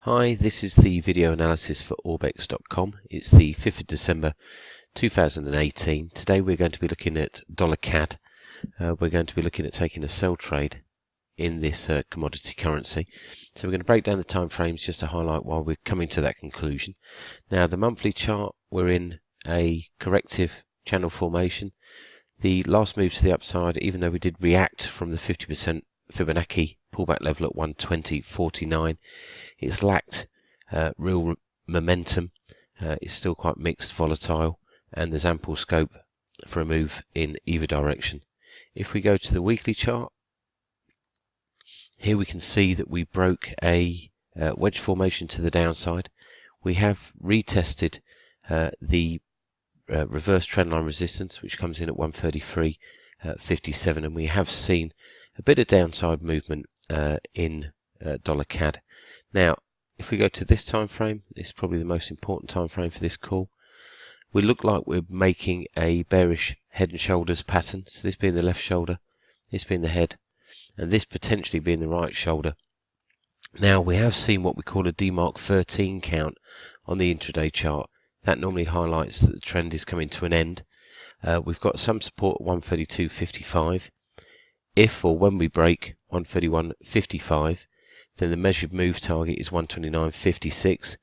Hi, this is the video analysis for Orbex.com. It's the 5th of December 2018. Today we're going to be looking at $CAD. We're going to be looking at taking a sell trade in this commodity currency. So we're going to break down the time frames just to highlight why we're coming to that conclusion. Now the monthly chart, we're in a corrective channel formation. The last move to the upside, even though we did react from the 50% Fibonacci pullback level at 120.49, it's lacked real momentum. It's still quite mixed, volatile, and there's ample scope for a move in either direction. If we go to the weekly chart, here we can see that we broke a wedge formation to the downside. We have retested the reverse trendline resistance, which comes in at 133.57, and we have seen a bit of downside movement in $CAD. Now, if we go to this time frame, this is probably the most important time frame for this call. We look like we're making a bearish head and shoulders pattern. So this being the left shoulder, this being the head, and this potentially being the right shoulder. Now we have seen what we call a DMARC 13 count on the intraday chart. That normally highlights that the trend is coming to an end. We've got some support at 132.55. If or when we break 131.55, then the measured move target is 129.56.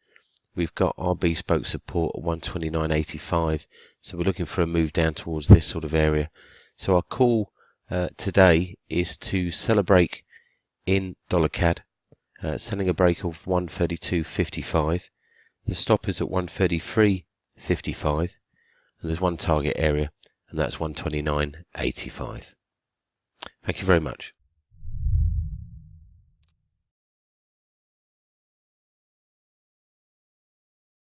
We've got our bespoke support at 129.85. So we're looking for a move down towards this sort of area. So our call today is to sell a break in $CAD, selling a break of 132.55. The stop is at 133.55, and there's one target area, and that's 129.85. Thank you very much.